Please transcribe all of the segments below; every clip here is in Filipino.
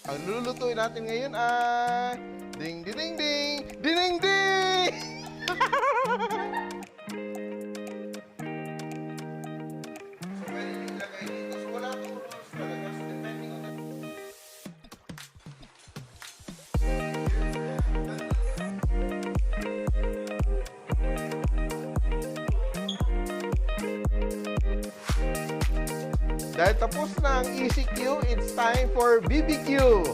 Ang lulutuin natin ngayon ay ding ding ding ding ding ding ding. So pwede din ilagay dito. So wala akong rules talaga. So depending on the... Dahil tapos na ang ECQ, it's time for BBQ.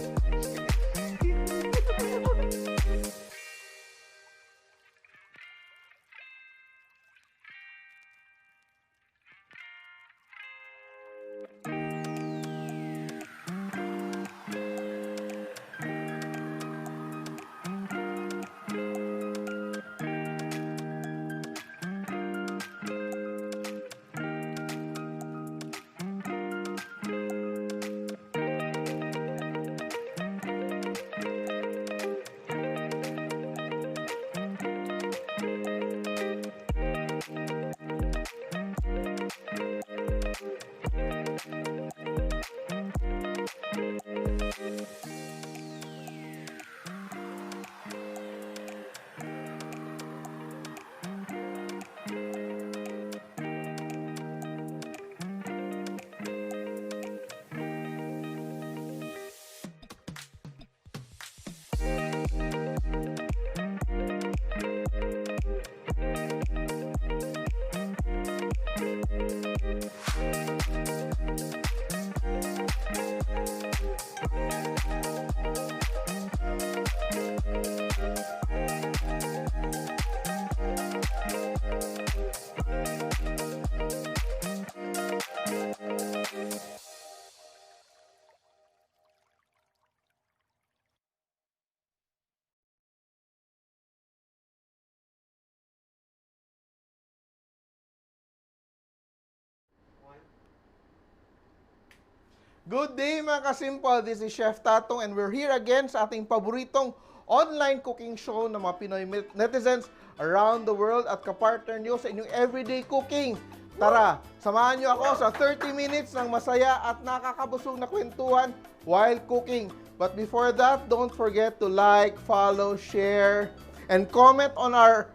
Good day mga ka-Simpol, this is Chef Tatong and we're here again sa ating paboritong online cooking show ng mga Pinoy netizens around the world at kapartner nyo sa inyong everyday cooking. Tara, samahan nyo ako sa 30 minutes ng masaya at nakakabusog na kwentuhan while cooking. But before that, don't forget to like, follow, share, and comment on our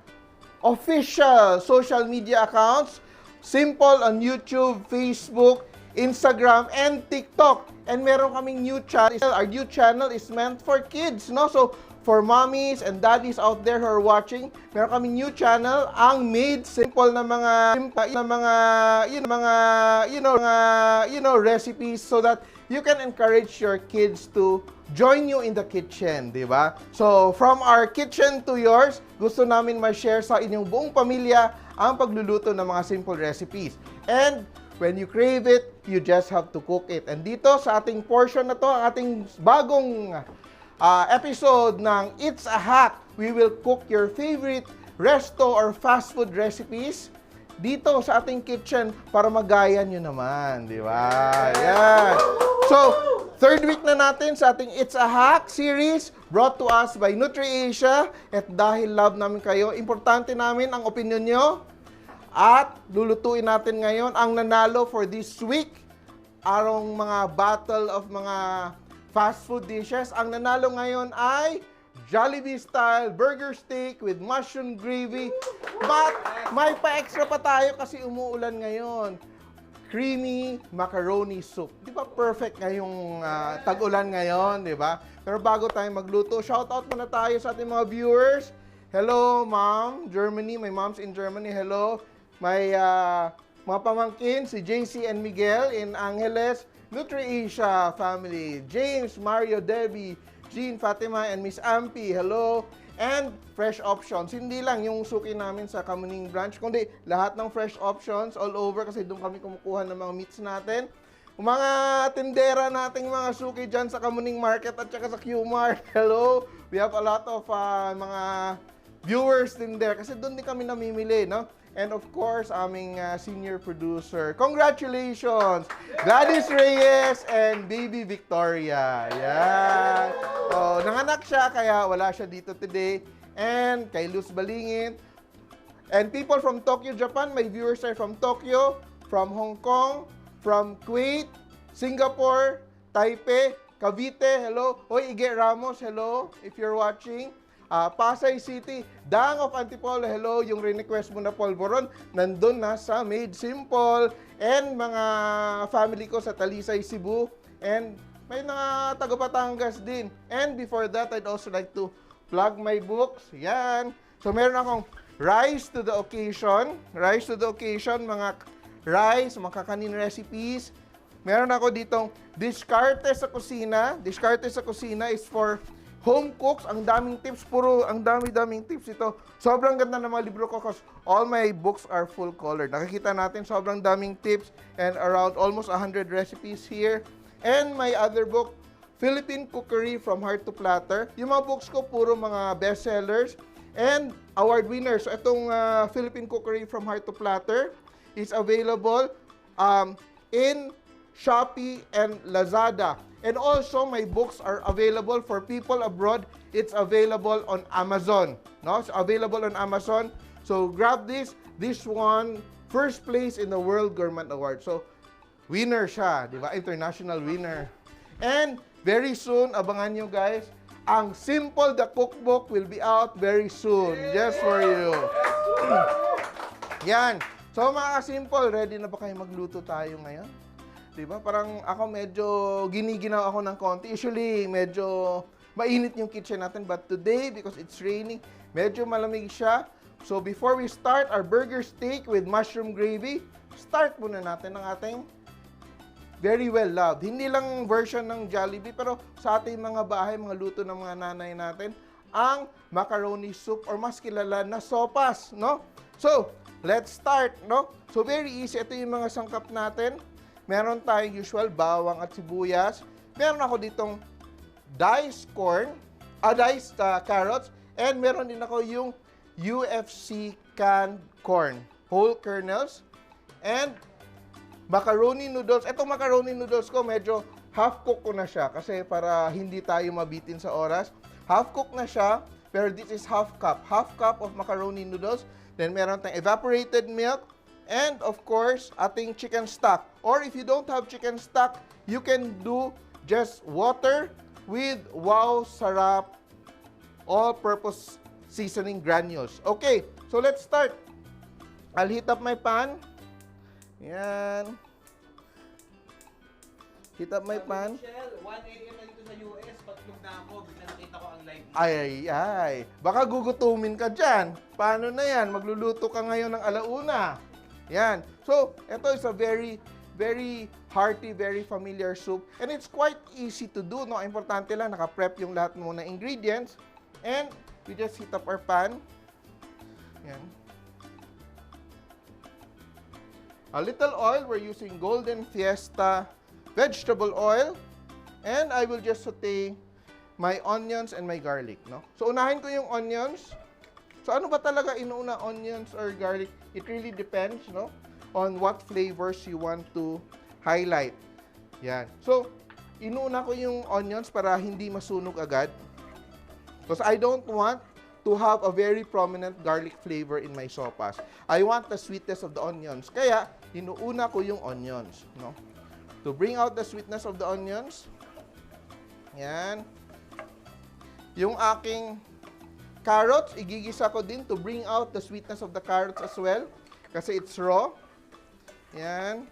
official social media accounts, Simpol on YouTube, Facebook, Instagram, and TikTok. And meron kaming new channel. Our new channel is meant for kids, no? So, for mommies and daddies out there who are watching, meron kaming new channel, ang made simple na mga recipes so that you can encourage your kids to join you in the kitchen, di ba? So, from our kitchen to yours, gusto namin ma-share sa inyong buong pamilya ang pagluluto ng mga simple recipes. And when you crave it, you just have to cook it. And dito sa ating portion na to, ang ating bagong episode ng It's a Hack, we will cook your favorite resto or fast food recipes dito sa ating kitchen para magaya nyo naman, di ba? Yan. So, third week na natin sa ating It's a Hack series brought to us by NutriAsia. At dahil love namin kayo, importante namin ang opinion nyo. At lulutuin natin ngayon ang nanalo for this week. Arong mga battle of mga fast food dishes. Ang nanalo ngayon ay Jollibee style burger steak with mushroom gravy. But may pa-extra pa tayo kasi umuulan ngayon. Creamy macaroni soup. Di ba perfect ngayong tag-ulan ngayon, di ba? Pero bago tayo magluto, shoutout muna tayo sa ating mga viewers. Hello, Mom, Germany. My mom's in Germany. Hello. May mga pamangkin, si JC and Miguel in Angeles, NutriAsia family, James, Mario, Debbie, Jean, Fatima, and Miss Ampi, hello. And fresh options, hindi lang yung suki namin sa Kamuning branch, kundi lahat ng fresh options all over kasi doon kami kumukuha ng mga meats natin. Mga tindera nating mga suki dyan sa Kamuning Market at saka sa Q-Mart, hello. We have a lot of mga viewers din there kasi doon din kami namimili, no? And of course, aming senior producer. Congratulations! Gladys Reyes and Baby Victoria. Yan. So, nanganak siya kaya wala siya dito today. And kay Luz Balingin. And people from Tokyo, Japan. My viewers are from Tokyo, from Hong Kong, from Kuwait, Singapore, Taipei, Cavite, hello. Hoy, Ige Ramos, hello, if you're watching. Pasay City, Dang of Antipolo, hello. Yung request mo na polvoron, nandun na sa Made Simpol. And mga family ko sa Talisay, Cebu. And may mga taga Batangas din. And before that, I'd also like to plug my books. Yan. So, meron akong Rise to the Occasion. Rise to the Occasion, mga rice, mga kakanin recipes. Meron ako ditong Diskarte sa Kusina. Diskarte sa Kusina is for home cooks. Ang daming tips. Ang dami-daming tips ito. Sobrang ganda ng mga libro ko because all my books are full color. Nakikita natin sobrang daming tips and around almost 100 recipes here. And my other book, Philippine Cookery from Heart to Platter. Yung mga books ko, puro mga bestsellers and award winners. So, itong Philippine Cookery from Heart to Platter is available in Shopee and Lazada. And also, my books are available for people abroad. It's available on Amazon. No? It's available on Amazon. So, grab this. This one, first place in the World Gourmand Award. So, winner siya, di ba? International winner. And very soon, abangan nyo guys, ang Simpol the Cookbook will be out very soon. Just for you. Yan. So mga ka-Simpol, ready na ba kayo magluto tayo ngayon? Diba? Parang ako medyo giniginaw ako ng konti. Usually, medyo mainit yung kitchen natin. But today, because it's raining, medyo malamig siya. So before we start our burger steak with mushroom gravy, start muna natin ang ating very well loved. Hindi lang version ng Jollibee, pero sa ating mga bahay, mga luto ng mga nanay natin, ang macaroni soup or mas kilala na sopas, no? So, let's start, no? So, very easy. Ito yung mga sangkap natin. Meron tayong usual bawang at sibuyas. Meron ako ditong diced carrots. And meron din ako yung UFC canned corn, whole kernels. And macaroni noodles. Itong macaroni noodles ko, medyo half-cook ko na siya kasi para hindi tayo mabitin sa oras. Half-cook na siya, pero this is half cup. Half cup of macaroni noodles. Then meron tayong evaporated milk. And of course, ating chicken stock. Or if you don't have chicken stock, you can do just water with Wow Sarap all-purpose seasoning granules. Okay, so let's start. I'll heat up my pan. Yan. Heat up my pan. Michelle, 1 a.m. na dito sa US, patlog na ako, bigla nakita ko ang live mo. Ay. Baka gugutumin ka dyan. Paano na yan? Magluluto ka ngayon ng alauna. Yan. So, ito is a very, very hearty, very familiar soup. And it's quite easy to do, no? Importante lang, naka-prep yung lahat mo na ingredients. And we just heat up our pan. Yan. A little oil, we're using Golden Fiesta vegetable oil. And I will just saute my onions and my garlic, no? So, unahin ko yung onions. So, ano ba talaga inuuna, onions or garlic? It really depends, no? On what flavors you want to highlight. Yan. So, inuuna ko yung onions para hindi masunog agad. Because I don't want to have a very prominent garlic flavor in my sopas. I want the sweetness of the onions. Kaya, inuuna ko yung onions, no? To bring out the sweetness of the onions. Yan. Yung aking carrots, igigisa ko din to bring out the sweetness of the carrots as well. Kasi it's raw. Yan.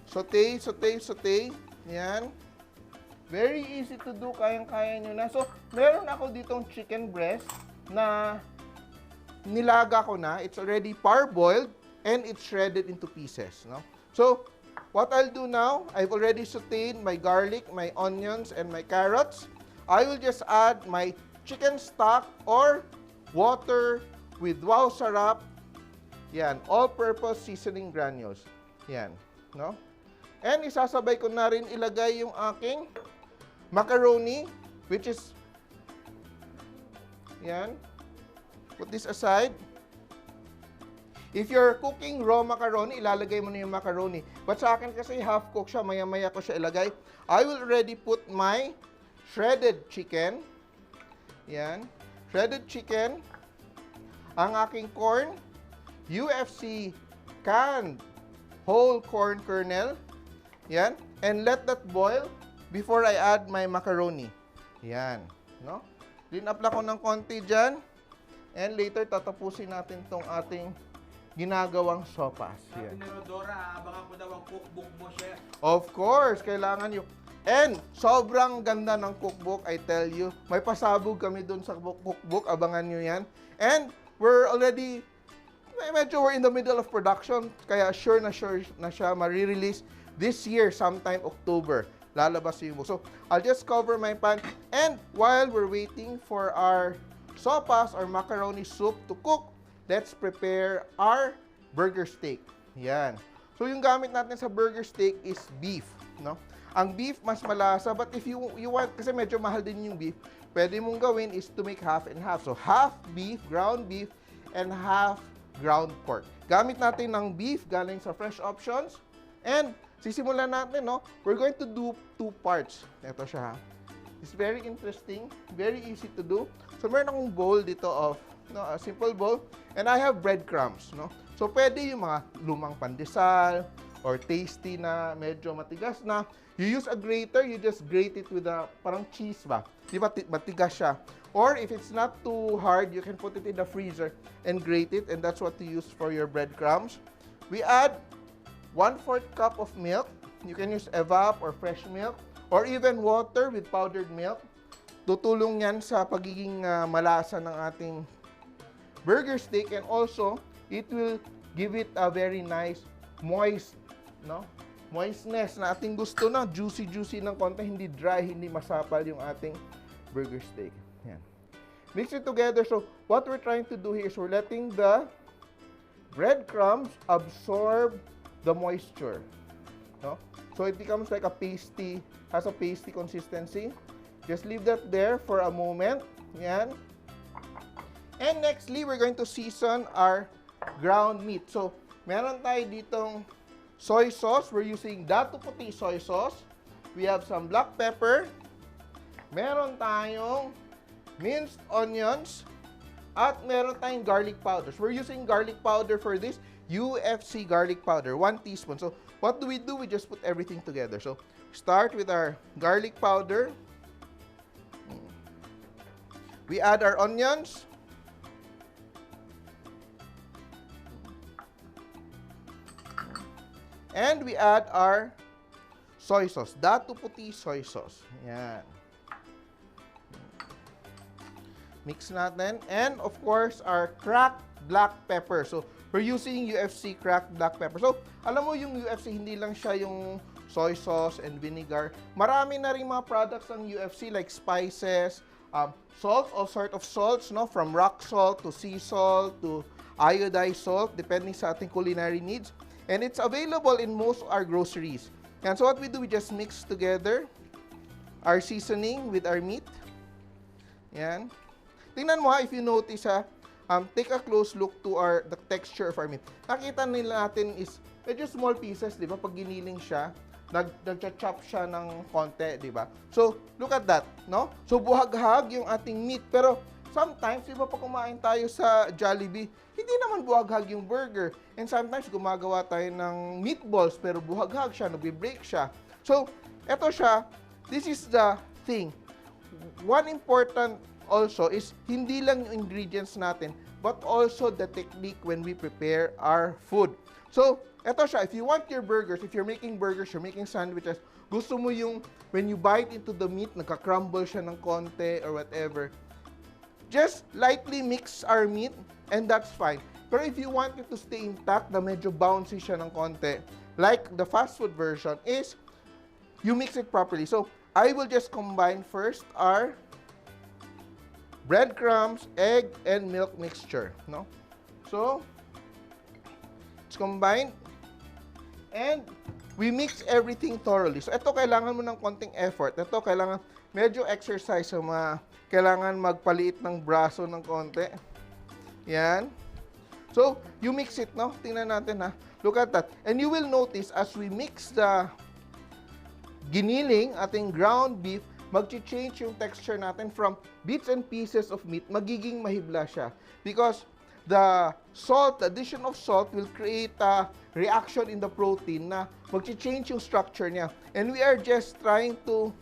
Saute. Yan. Very easy to do. Kayang-kaya nyo na. So, meron ako ditong chicken breast na nilaga ko na. It's already parboiled and it's shredded into pieces, no? So, what I'll do now, I've already sauteed my garlic, my onions, and my carrots. I will just add my chicken stock or water with Wow Sarap. Yan, all-purpose seasoning granules. Yan, no? And isasabay ko na rin ilagay yung aking macaroni, which is, yan, put this aside. If you're cooking raw macaroni, ilalagay mo na yung macaroni. But sa akin kasi half-cook siya, maya-maya ko siya ilagay. I will already put my shredded chicken. Yan. Shredded chicken. Ang aking corn. UFC canned whole corn kernel. Yan. And let that boil before I add my macaroni. Yan. No? Clean up lang ko ng konti dyan. And later, tatapusin natin tong ating ginagawang sopas. Sabi Yan. ni Rodora, abangan ko daw ang cookbook mo, chef. Of course, kailangan yung... And sobrang ganda ng cookbook, I tell you. May pasabog kami dun sa cookbook, abangan nyo yan. And we're already, medyo we're in the middle of production, kaya sure na siya marirelease this year, sometime October. Lalabas yung book. So, I'll just cover my pan. And while we're waiting for our sopas or macaroni soup to cook, let's prepare our burger steak. Yan. So, yung gamit natin sa burger steak is beef, no? Ang beef, mas malasa. But if you want, kasi medyo mahal din yung beef, pwede mong gawin is to make half and half. So, half beef, ground beef, and half ground pork. Gamit natin ng beef, galing sa Fresh Options. And, sisimulan natin, no? We're going to do 2 parts. Ito siya, ha? It's very interesting, very easy to do. So, meron akong bowl dito of, no, a simple bowl. And I have breadcrumbs, no? So, pwede yung mga lumang pandesal, or tasty na medyo matigas na. You use a grater, you just grate it with a parang cheese ba? Di ba matigas siya? Or if it's not too hard, you can put it in the freezer and grate it, and that's what you use for your breadcrumbs. We add 1/4 cup of milk. You can use evap or fresh milk, or even water with powdered milk. Tutulong yan sa pagiging malasa ng ating burger steak, and also it will give it a very nice moist, no? Moistness na ating gusto na, juicy ng konti, hindi dry, hindi masapal yung ating burger steak. Yan. Mix it together. So, what we're trying to do here is we're letting the breadcrumbs absorb the moisture, no? So, it becomes like a pasty, has a pasty consistency. Just leave that there for a moment. Yan. And nextly, we're going to season our ground meat. So, meron tayo ditong soy sauce. We're using Dato Puti soy sauce. We have some black pepper. Meron tayong minced onions. At meron tayong garlic powder. So, we're using garlic powder for this. UFC garlic powder, 1 teaspoon. So, what do? We just put everything together. So, start with our garlic powder. We add our onions. And we add our soy sauce. Dato Puti soy sauce. Yan. Mix natin. And of course, our cracked black pepper. So, we're using UFC cracked black pepper. So, alam mo yung UFC, hindi lang siya yung soy sauce and vinegar. Marami na rin mga products ng UFC like spices, salt, all sort of salts, no? From rock salt to sea salt to iodized salt, depending sa ating culinary needs. And it's available in most of our groceries. And so what we do, we just mix together our seasoning with our meat. Yan. Tingnan mo ha, if you notice ha, take a close look to the texture of our meat. Nakita nila natin is medyo small pieces, di ba? Pag giniling siya, nag-chop siya ng konti, di ba? So, look at that, no? So, buhaghag yung ating meat. Pero, sometimes, di ba pag kumain tayo sa Jollibee, hindi naman buhaghag yung burger. And sometimes, gumagawa tayo ng meatballs, pero buhaghag siya, nagbe-break siya. So, eto siya, this is the thing. One important also is, hindi lang yung ingredients natin, but also the technique when we prepare our food. So, eto siya, if you want your burgers, if you're making burgers, you're making sandwiches, gusto mo yung, when you bite into the meat, nagka-crumble siya ng konti or whatever, just lightly mix our meat, and that's fine. Pero if you want it to stay intact, na medyo bouncy siya ng konti, like the fast food version, is you mix it properly. So, I will just combine first our breadcrumbs, egg, and milk mixture, no? So, it's combined, and we mix everything thoroughly. So, ito kailangan mo ng konting effort. Ito kailangan medyo exercise sa mga kailangan magpaliit ng braso ng konti. Yan. So, you mix it, no? Tingnan natin, ha? Look at that. And you will notice, as we mix the giniling, ating ground beef, mag-change yung texture natin from bits and pieces of meat, magiging mahibla siya. Because the salt, the addition of salt will create a reaction in the protein na mag-change yung structure niya. And we are just trying to,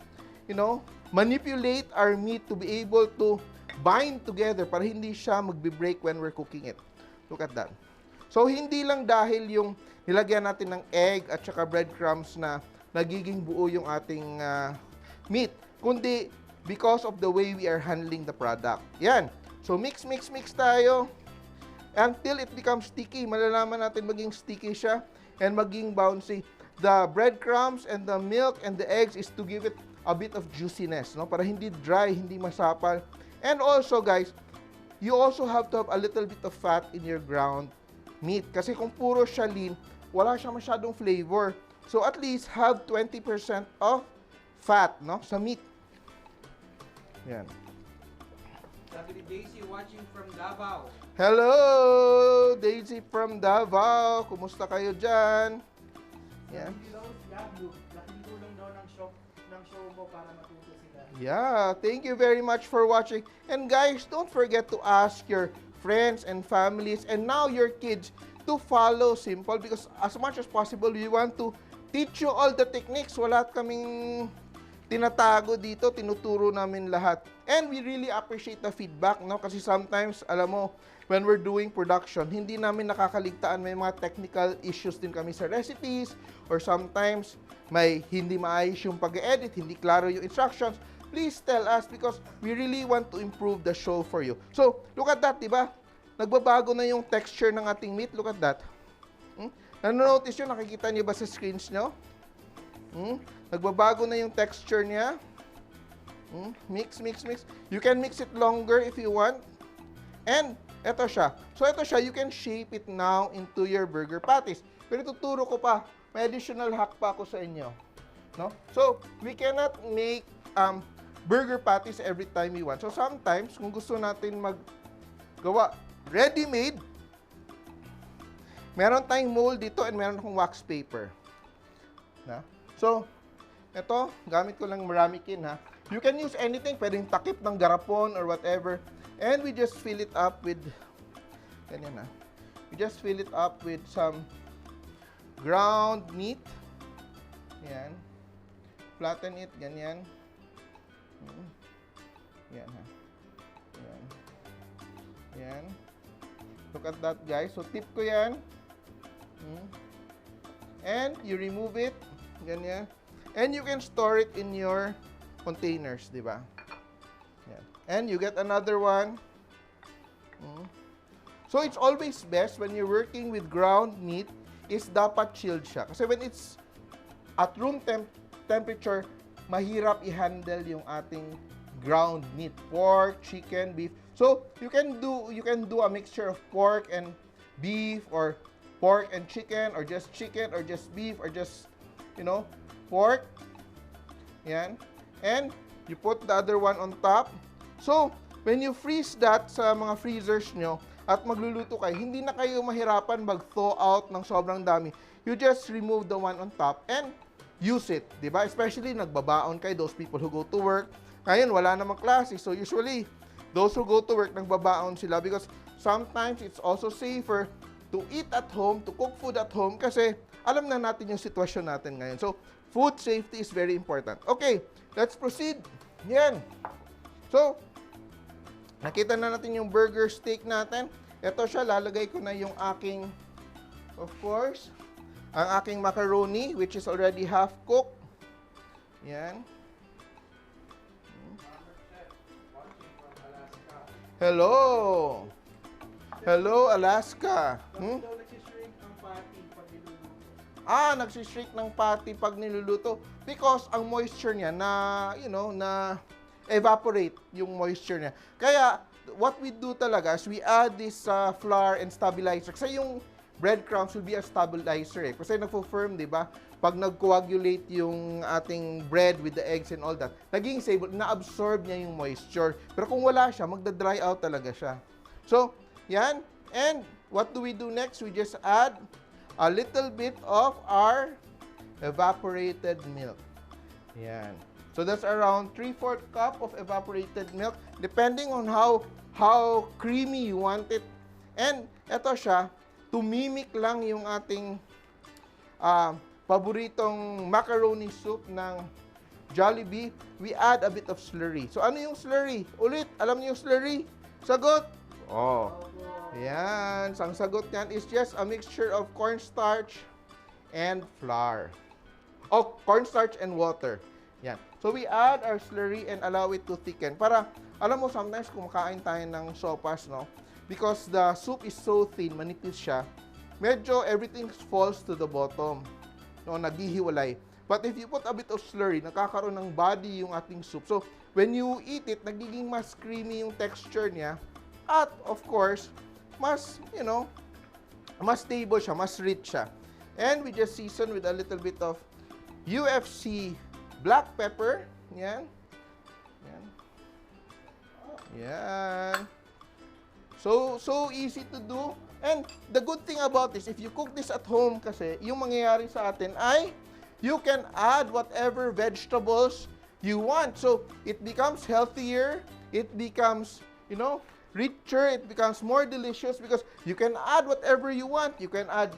manipulate our meat to be able to bind together para hindi siya magbe-break when we're cooking it. Look at that. So, hindi lang dahil yung nilagyan natin ng egg at saka breadcrumbs na nagiging buo yung ating meat, kundi because of the way we are handling the product. Yan. So, mix tayo until it becomes sticky. Malalaman natin maging sticky siya and maging bouncy. The breadcrumbs and the milk and the eggs is to give it a bit of juiciness, no? Para hindi dry, hindi masapal. And also, guys, you also have to have a little bit of fat in your ground meat. Kasi kung puro siya lean, wala siya masyadong flavor. So, at least have 20% of fat, no? Sa meat. Yan. Sabi ni Daisy watching from Davao. Hello, Daisy from Davao. Kumusta kayo dyan? Yan. Laking tulong daw ng show mo para matuto sila. Yeah, thank you very much for watching. And guys, don't forget to ask your friends and families and now your kids to follow Simpol because as much as possible, we want to teach you all the techniques. Wala kaming tinatago dito, tinuturo namin lahat. And we really appreciate the feedback, no? Kasi sometimes, alam mo, when we're doing production, hindi namin nakakaligtaan, may mga technical issues din kami sa recipes, or sometimes, may hindi maayos yung pag-edit, hindi klaro yung instructions. Please tell us because we really want to improve the show for you. So, look at that, di ba? Nagbabago na yung texture ng ating meat. Look at that. Nanonotice yun? Nakikita niyo ba sa screens nyo? Nagbabago na yung texture niya. Mix. You can mix it longer if you want. And, eto siya. So, eto siya. You can shape it now into your burger patties. Pero tuturo ko pa. May additional hack pa ako sa inyo. No? So, we cannot make burger patties every time we want. So, sometimes, kung gusto natin maggawa ready-made, meron tayong mold dito and meron akong wax paper. Na? So, ito, gamit ko lang maramikin, ha. You can use anything, pwedeng takip ng garapon or whatever. And we just fill it up with, ganyan na. We just fill it up with some ground meat. Yan. Flatten it, ganyan. Yan, ha. Yan. Yan. Look at that, guys. So, tip ko yan. And you remove it. Ganyan. And you can store it in your containers, di ba? Yan. And you get another one. So, it's always best when you're working with ground meat is dapat chilled siya. Kasi when it's at room temperature, mahirap i-handle yung ating ground meat. Pork, chicken, beef. So, you can do a mixture of pork and beef or pork and chicken or just beef or just, pork. Yan. And you put the other one on top. So, when you freeze that sa mga freezers nyo at magluluto kayo, hindi na kayo mahirapan mag-thaw out ng sobrang dami. You just remove the one on top and use it. Diba? Especially nagbabaon kayo, those people who go to work. Ngayon, wala namang klase. So, usually, those who go to work, nagbabaon sila because sometimes it's also safer to eat at home, to cook food at home kasi alam na natin yung sitwasyon natin ngayon. So, food safety is very important. Okay, let's proceed. Yan. So, nakita na natin yung burger steak natin. Ito siya, lalagay ko na yung aking, of course, ang aking macaroni which is already half cooked. Yan. Hello! Hello, Alaska. Nagsishrink ang patty pag niluluto. Nagsishrink ng patty pag niluluto because ang moisture niya na evaporate yung moisture niya. Kaya, what we do talaga is we add this flour and stabilizer. Kasi yung breadcrumbs will be a stabilizer Kasi nagfo-firm, di ba? Pag nag-coagulate yung ating bread with the eggs and all that, naging stable, na-absorb niya yung moisture. Pero kung wala siya, magda-dry out talaga siya. So, yan. And what do we do next? We just add a little bit of our evaporated milk. Yan. So, that's around 3/4 cup of evaporated milk. Depending on how creamy you want it. And eto siya, tumimik lang yung ating paboritong macaroni soup ng Jollibee. We add a bit of slurry. So ano yung slurry? Ulit, alam niyo yung slurry? Sagot? Oh. Yan. Ang sagot niyan is just a mixture of cornstarch and flour. Oh, cornstarch and water. Yan. So we add our slurry and allow it to thicken. Para, alam mo, sometimes kumakain tayo ng sopas, no? Because the soup is so thin, manipis siya, medyo everything falls to the bottom. No, naghihiwalay. But if you put a bit of slurry, nakakaroon ng body yung ating soup. So, when you eat it, nagiging mas creamy yung texture niya. At, of course, mas, mas stable siya, mas rich siya. And we just season with a little bit of UFC black pepper. Yan. Yan. Yan. So easy to do. And the good thing about this, if you cook this at home kasi, yung mangyayari sa atin ay, you can add whatever vegetables you want. So, it becomes healthier, it becomes, richer, it becomes more delicious because you can add whatever you want. You can add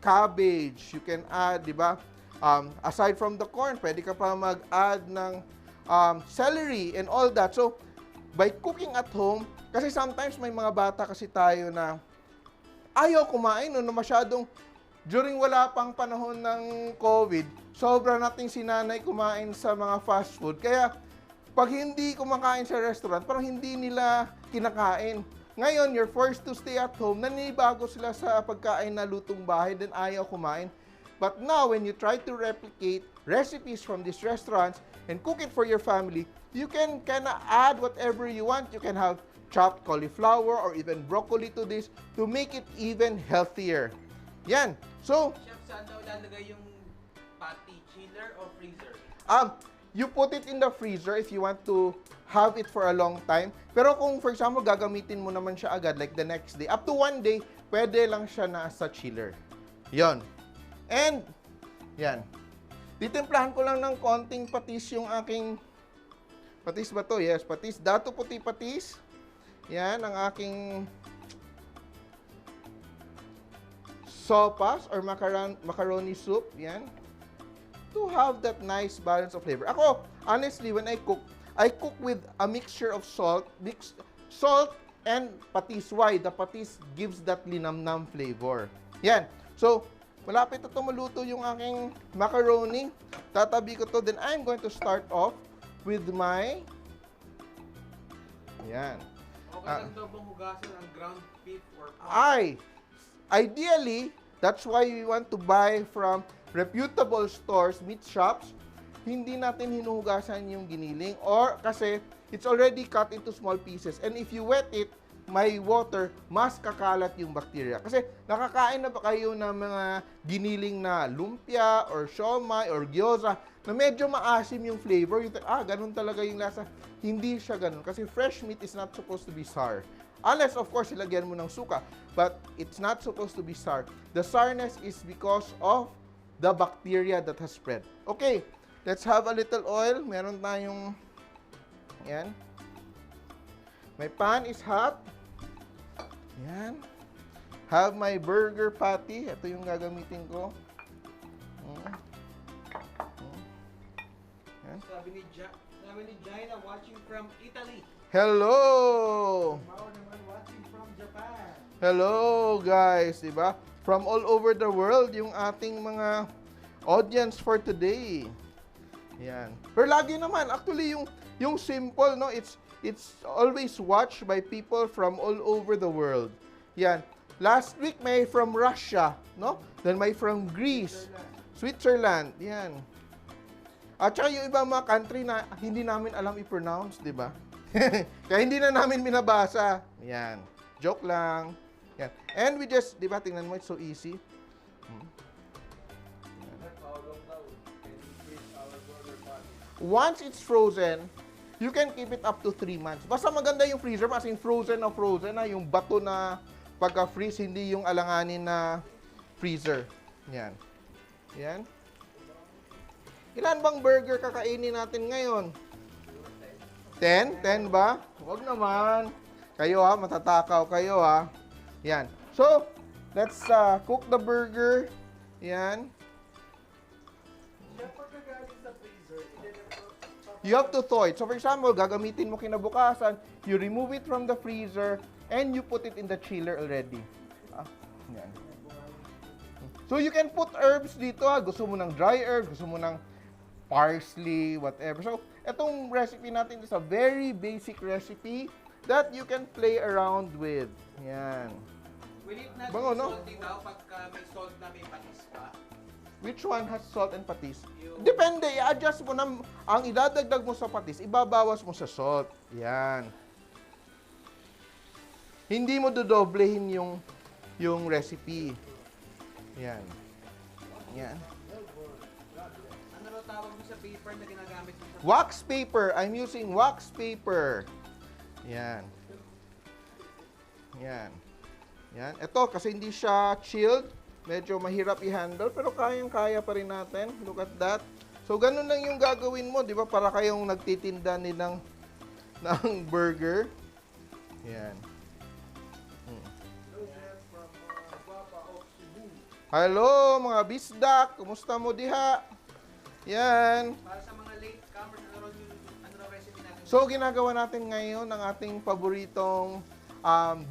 cabbage, you can add, di ba? Aside from the corn, pwede ka pa mag-add ng celery and all that. So, by cooking at home, kasi sometimes may mga bata kasi tayo na ayaw kumain, no, na masyadong, during wala pang panahon ng COVID, sobra nating sinanay kumain sa mga fast food. Kaya, pag hindi kumakain sa restaurant, parang hindi nila kinakain. Ngayon, you're forced to stay at home, nanibago sila sa pagkain na lutong bahay, then ayaw kumain. But now, when you try to replicate recipes from these restaurants and cook it for your family, you can kinda add whatever you want. You can have chopped cauliflower or even broccoli to this to make it even healthier. Yan. So, Chef, saan daw lalagay yung patty? Chiller o freezer? you put it in the freezer if you want to have it for a long time. Pero kung, for example, gagamitin mo naman siya agad, like the next day, up to 1 day, pwede lang siya nasa chiller. Yon. And, yan. Titimplahan ko lang ng konting patis yung aking, patis ba to? Yes, patis. Dato puti patis. Yan, ang aking sopas or macaroni soup. Yan. To have that nice balance of flavor. Ako, honestly, when I cook with a mixture of salt and patis. Why? The patis gives that linamnam flavor. Yan. So, malapit na maluto yung aking macaroni. Tatabi ko to. Then, I'm going to start off with my... Yan. Okay lang daw bang hugasan ang ground beef or pork? Ideally, that's why we want to buy from reputable stores, meat shops. Hindi natin hinuhugasan yung giniling or kasi it's already cut into small pieces. And if you wet it, may water, mas kakalat yung bacteria. Kasi nakakain na ba kayo ng mga giniling na lumpia or siomai or gyoza na medyo maasim yung flavor? Yung, ganun talaga yung lasa. Hindi siya ganun. Kasi fresh meat is not supposed to be sour. Unless, of course, ilagyan mo ng suka. But it's not supposed to be sour. The sourness is because of the bacteria that has spread. Okay, let's have a little oil. Meron tayong, yan. My pan is hot. Yan. Have my burger patty. Ito yung gagamitin ko. Yan. Sabi ni Jaina, watching from Italy. Hello! Mao naman watching from Japan. Hello guys, diba? From all over the world, yung ating mga audience for today. Yan. Pero lagi naman, actually, yung Simpol, no? It's always watched by people from all over the world. Yan. Last week, may from Russia, no? Then may from Greece, Switzerland. Yan. At saka yung ibang mga country na hindi namin alam i-pronounce, di ba? Kaya hindi na namin binabasa. Yan. Joke lang. Yan. And we just, di ba, tingnan mo, it's so easy. Once it's frozen, you can keep it up to 3 months. Basta maganda yung freezer, as in frozen na, yung bato na pagka-freeze, hindi yung alanganin na freezer. Yan. Yan. Ilan bang burger kakainin natin ngayon? 10? 10 ba? Huwag naman. Kayo ha, matatakaw kayo ha. Yan. So, let's cook the burger. Yan. Chef, pagka galing sa freezer, You have to thaw it. So, for example, gagamitin mo kinabukasan, you remove it from the freezer, and you put it in the chiller already. Yan. So, you can put herbs dito ha. Gusto mo ng dry herbs, gusto mo ng parsley, whatever. So, itong recipe natin is a very basic recipe that you can play around with. Yan. Will it not Bango, be no? salty daw pagka may salt na may patis pa? Which one has salt and patis? Yung- Depende, i-adjust mo na, ang idadagdag mo sa patis, ibabawas mo sa salt. Yan. Hindi mo dodoblehin yung recipe. Yan. Yan. Ano raw tawag mo sa paper na ginagamit mo sa... Wax paper. I'm using wax paper. Yan. Yan. Yan. Ito, kasi hindi siya chilled. Medyo mahirap i-handle, pero kayang-kaya pa rin natin. Look at that. So, ganun lang yung gagawin mo, di ba? Para kayong nagtitinda ng burger. Yan. Hello, mga bisdak. Kumusta mo diha? Yan. Para sa mga late comers, ano raw recipe natin? So, ginagawa natin ngayon ang ating paboritong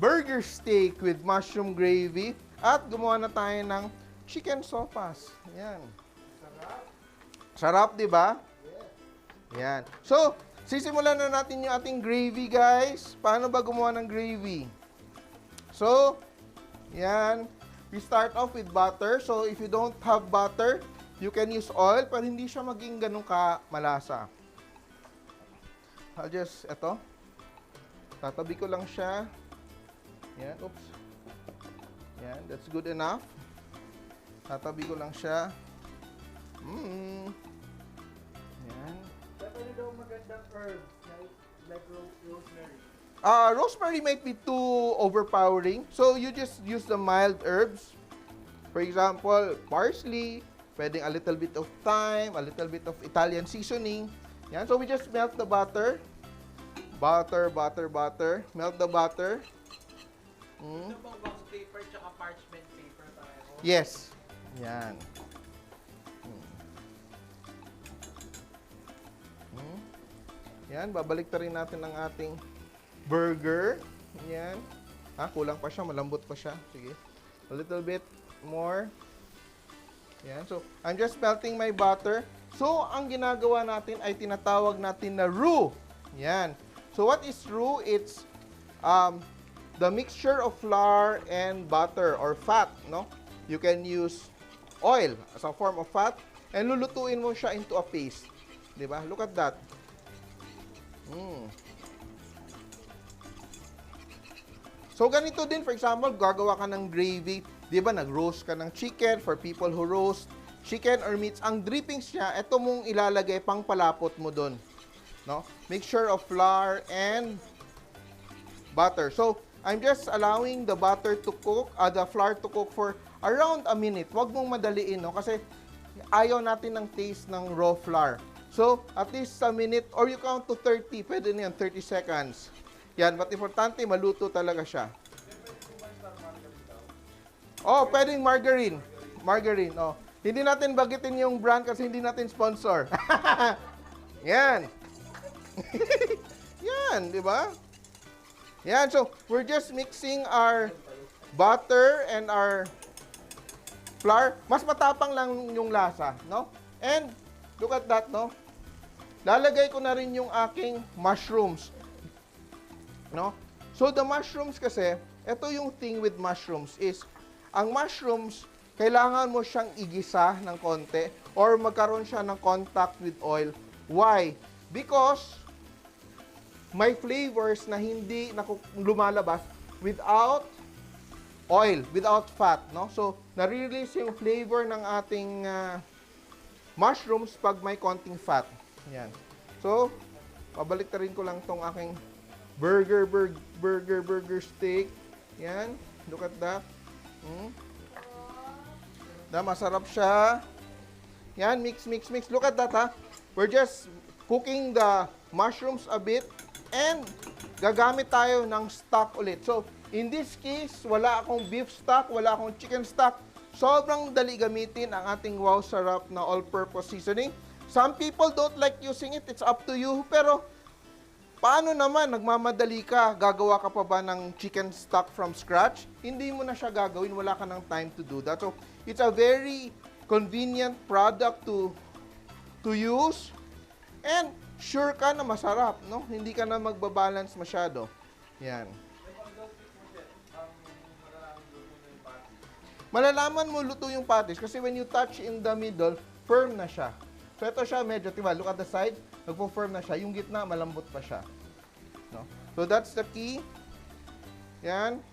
burger steak with mushroom gravy. At gumawa na tayo ng chicken sopas. Yan. Sarap, di ba? Yan. So, sisimulan na natin yung ating gravy, guys. Paano ba gumawa ng gravy? So, yan. We start off with butter. So, if you don't have butter, you can use oil para hindi siya maging ganun ka malasa. I'll just, eto. Tatabi ko lang siya. Yan, oops. Yan, that's good enough. Tatabi ko lang siya. Yan. Chef, ano daw magandang herbs like rosemary? Rosemary might be too overpowering. So, you just use the mild herbs. For example, parsley, pwedeng a little bit of thyme, a little bit of Italian seasoning. Yan. So, we just melt the butter. Butter. Melt the butter. Ano bang wax paper tsaka parchment paper pareho? Yes. Yan. Yan, babalik rin natin ang ating burger. Yan. Kulang pa siya, malambot pa siya. Sige. A little bit more. Yan. So, I'm just melting my butter. So, ang ginagawa natin ay tinatawag natin na roux. Yan. So, what is roux? It's the mixture of flour and butter or fat, no? You can use oil as a form of fat and lulutuin mo siya into a paste. 'Di ba? Look at that. So, ganito din, for example, gagawa ka ng gravy. 'Di ba? Nag-roast ka ng chicken for people who roast chicken or meats. Ang drippings niya, ito mong ilalagay pang palapot mo doon. No? Mixture of flour and butter. So, I'm just allowing the butter to cook, the flour to cook for around a minute. Huwag mong madaliin, no? Kasi ayaw natin ng taste ng raw flour. So, at least a minute, or you count to 30. Pwede na yan, 30 seconds. Yan, but importante, maluto talaga siya. Oh, pwedeng margarine. Margarine, oh. Hindi natin bagitin yung brand kasi hindi natin sponsor. Yan. Yan, di ba? Yan, so we're just mixing our butter and our flour. Mas matapang lang yung lasa, no? And look at that, no? Lalagay ko na rin yung aking mushrooms. No? So the mushrooms kasi, ito yung thing with mushrooms is, ang mushrooms, kailangan mo siyang igisa ng konti or magkaroon siya ng contact with oil. Why? Because may flavors na hindi lumalabas without oil, without fat, no? So, nare-release yung flavor ng ating mushrooms pag may konting fat. Yan. So, pabalik na rin ko lang tong aking burger steak. Yan. Look at that. Masarap siya. Yan, mix. Look at that, ha. We're just cooking the mushrooms a bit. And gagamit tayo ng stock ulit. So, in this case, wala akong beef stock, wala akong chicken stock. Sobrang dali gamitin ang ating wow sarap na all-purpose seasoning. Some people don't like using it. It's up to you. Pero, paano naman, nagmamadali ka, gagawa ka pa ba ng chicken stock from scratch? Hindi mo na siya gagawin, wala ka ng time to do that. So, it's a very convenient product to use. And, sure ka na masarap, no? Hindi ka na magbabalance masyado. Yan. Malalaman mo luto yung patties kasi when you touch in the middle, firm na siya. So, ito siya medyo, diba, look at the side, nagpo-firm na siya. Yung gitna, malambot pa siya. No? So, that's the key. Yan.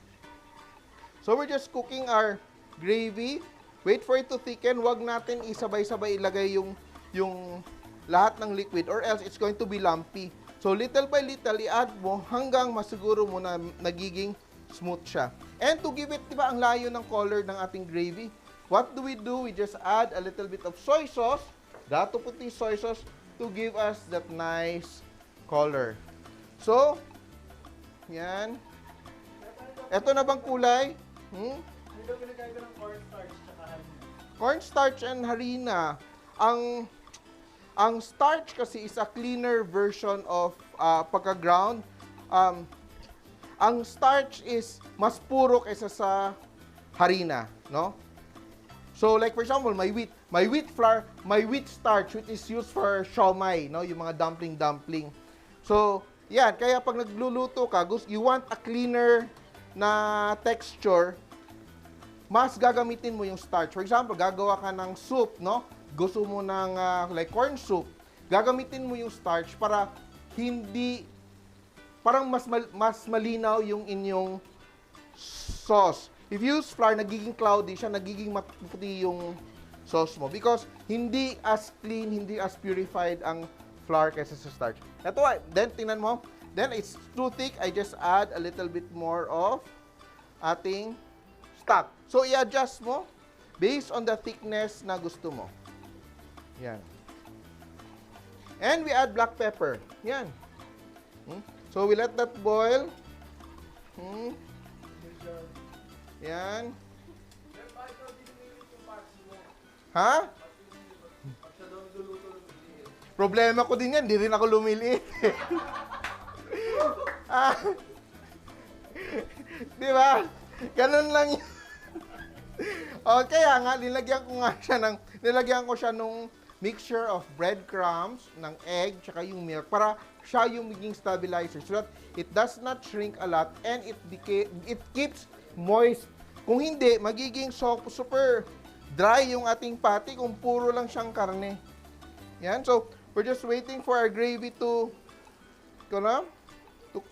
So, we're just cooking our gravy. Wait for it to thicken. Huwag natin isabay-sabay ilagay yung lahat ng liquid or else it's going to be lumpy. So, little by little, i-add mo hanggang masiguro mo na nagiging smooth siya. And to give it, diba, ang layo ng color ng ating gravy, what do? We just add a little bit of soy sauce, dato puti soy sauce, to give us that nice color. So, yan. Ito na bang kulay? Ano daw pinagkaiba ng cornstarch tsaka harina? Cornstarch and harina. Ang starch kasi is a cleaner version of pagka-ground. Ang starch is mas puro kaysa sa harina, no? So, like for example, my wheat flour, my wheat starch, which is used for siomai, no? Yung mga dumpling. So, yan. Kaya pag nagluluto ka, you want a cleaner na texture, mas gagamitin mo yung starch. For example, gagawa ka ng soup, no? Gusto mo ng like corn soup. Gagamitin mo yung starch para hindi, parang mas malinaw yung inyong sauce. If you use flour, nagiging cloudy siya, nagiging maputi yung sauce mo. Because hindi as clean, hindi as purified ang flour kaysa sa starch. Ito, then tingnan mo. Then it's too thick, I just add a little bit more of ating stock. So, i-adjust mo based on the thickness na gusto mo. Yan. And we add black pepper. Yan. So, we let that boil. Yan. Ha? Problema ko din yan. Di rin ako lumiliit. Di ba? Ganun lang yun. Okay, nga, nilagyan ko siya nung mixture of breadcrumbs, ng egg, tsaka yung milk, para siya yung maging stabilizer so that it does not shrink a lot and it keeps moist. Kung hindi, magiging super dry yung ating patty kung puro lang siyang karne. Yan, so we're just waiting for our gravy to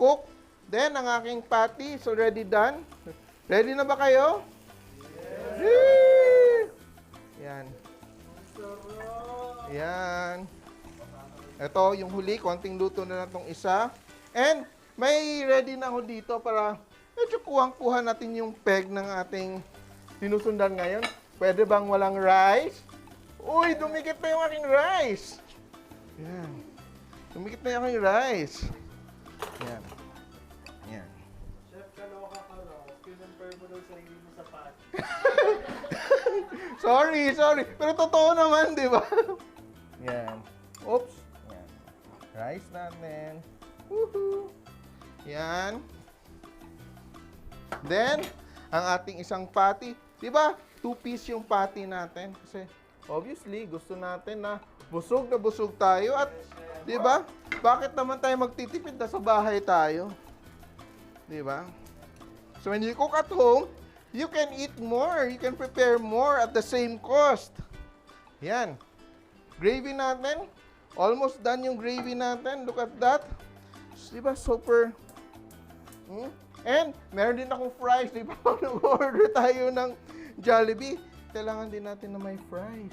cook. Then, ang aking patty is already done. Ready na ba kayo? Yes! Yan. Yan. Ito, yung huli, konting luto na itong isa. And, may ready na ako dito para medyo kuhang-kuha natin yung peg ng ating sinusundan ngayon. Pwede bang walang rice? Uy, dumikit na yung aking rice. Yan. Dumikit na yung aking rice. Yan. Yan. Chef, kaloka ka raw. Kinonfirm mo daw sarili mo sa patty. Sorry. Pero totoo naman, di ba? Yan. Oops. Yan. Rice natin. Woohoo! Yan. Then, ang ating isang patty. Di ba? 2-piece yung patty natin. Kasi, obviously, gusto natin na busog tayo. At, di ba? Bakit naman tayo magtitipid na sa bahay tayo? Di ba? So, when you cook at home, you can eat more. You can prepare more at the same cost. Yan. Gravy natin. Almost done yung gravy natin. Look at that. Diba? Super. And, meron din akong fries. Diba? Pag nag-order tayo ng Jollibee, kailangan din natin na may fries.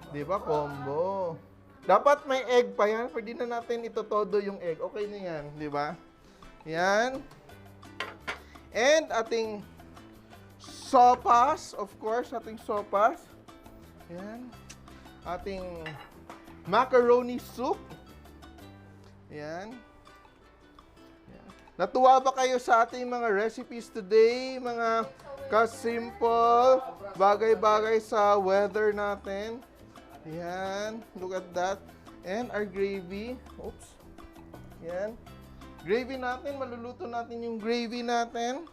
Diba? Combo. Dapat may egg pa yan. Pwede na natin itotodo yung egg. Okay na yan. Diba? Yan. And, ating sopas, of course, ating sopas. Yan. Ating macaroni soup. Yan. Natuwa ba kayo sa ating mga recipes today, mga ka-simple, bagay-bagay sa weather natin? Yan, look at that. And our gravy. Oops. Yan. Gravy natin, maluluto natin yung gravy natin.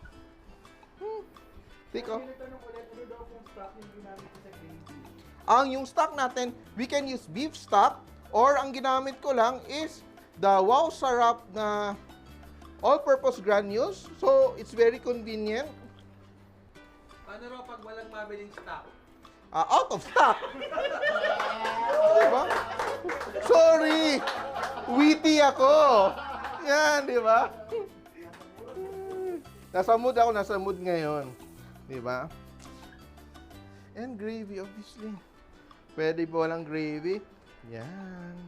Tiko. Tinatanong ulit, ano daw kung stock yung ginamit ko sa gravy? Yung stock natin, we can use beef stock or ang ginamit ko lang is the Wow Sarap na all-purpose granules. So, it's very convenient. Paano raw pag walang mabiling stock? Out of stock. Diba? Sorry. Witty ako. Yan, di ba? Nasa mood ngayon. Di ba? And gravy, obviously. Pwede ba walang gravy? Yan.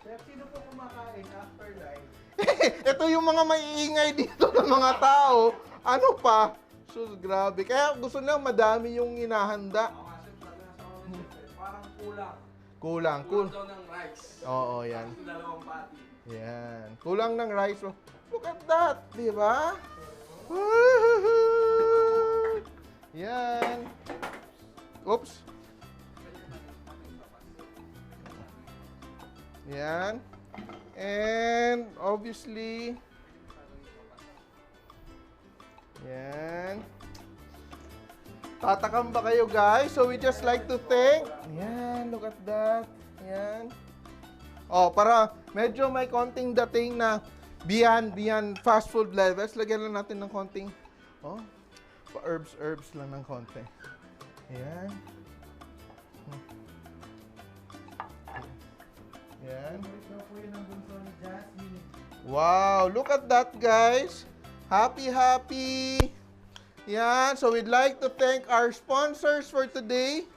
Chef, sino po kumakain after live? Ito yung mga maiingay dito ng mga tao. Ano pa? Sus, grabe. Kaya gusto nila madami yung inahanda. Ako kasi sabi na sa mga chef, parang kulang. Kulang. Kulang daw ng rice. Oo, yan. Tapos dalawang pati. Yan. Kulang ng rice. Oh. Look at that. Di ba? Yan. Oops. Yan. And obviously, yan. Tatakam ba kayo guys? So we just like to thank. Yan, look at that. Yan. Oh, para medyo may konting dating na beyond fast food levels. Lagyan lang natin ng konting, oh, pa-herbs lang ng konti. Yan. Yan. Ito po yun ang bunso ni Jasmine. Wow, look at that guys. Happy. Yan, so we'd like to thank our sponsors for today.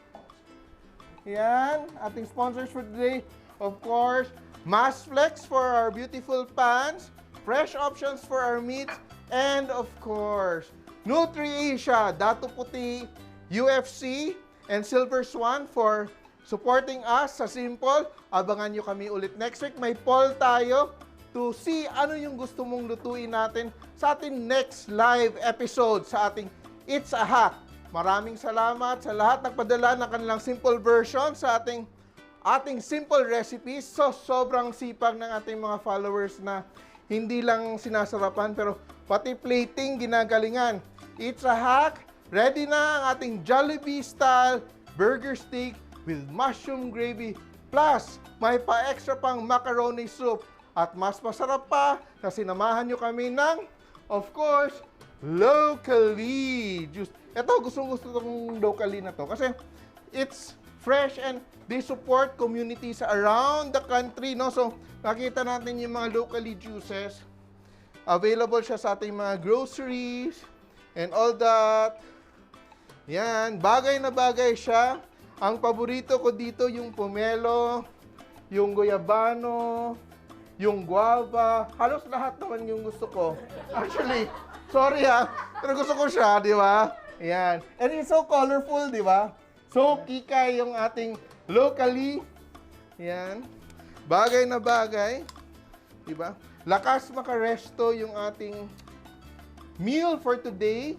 Yan, ating sponsors for today. Of course, Masflex for our beautiful pans, fresh options for our meats, and of course, NutriAsia, Dato Puti, UFC, and Silver Swan for supporting us sa Simpol. Abangan nyo kami ulit next week. May poll tayo to see ano yung gusto mong lutuin natin sa ating next live episode sa ating It's a Hack. Maraming salamat sa lahat nagpadala ng kanilang simple version sa ating simple recipes. So, sobrang sipag ng ating mga followers na hindi lang sinasarapan pero pati plating ginagalingan. It's a Hack. Ready na ang ating Jollibee style burger steak with mushroom gravy plus may pa-extra pang macaroni soup. At mas masarap pa na sinamahan nyo kami ng, of course, locally juice. Ito, gusto itong locally na to kasi it's fresh and they support communities around the country, no? So, nakita natin yung mga locally juices. Available siya sa ating mga groceries and all that. Yan, bagay na bagay siya. Ang paborito ko dito yung pomelo, yung goyabano, yung guava. Halos lahat naman yung gusto ko. Actually, sorry ha, pero gusto ko siya, di ba? Yan. And it's so colorful, di ba? So, kikay yung ating locally. Yan. Bagay na bagay. Di ba? Lakas makaresto yung ating meal for today.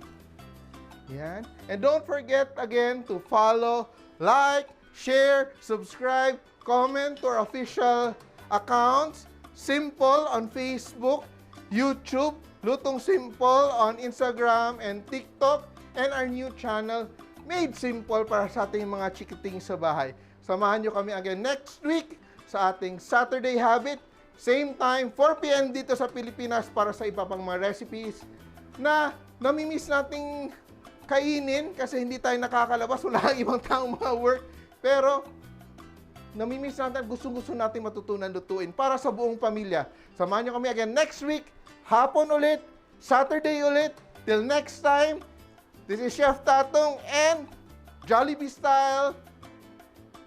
Yan. And don't forget again to follow, like, share, subscribe, comment to our official accounts. Simpol on Facebook, YouTube, Lutong Simpol on Instagram and TikTok, and our new channel, Made Simple, para sa ating mga chikiting sa bahay. Samahan nyo kami again next week sa ating Saturday Habit. Same time, 4 p.m. dito sa Pilipinas para sa iba pang mga recipes na namimiss nating kainin kasi hindi tayo nakakalabas. Wala kang ibang taong mga work. Pero namimiss natin, gusto natin matutunan lutuin para sa buong pamilya. Samahan nyo kami again next week. Hapon ulit, Saturday ulit. Till next time, this is Chef Tatong and Jollibee style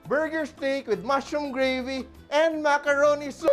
burger steak with mushroom gravy and macaroni soup.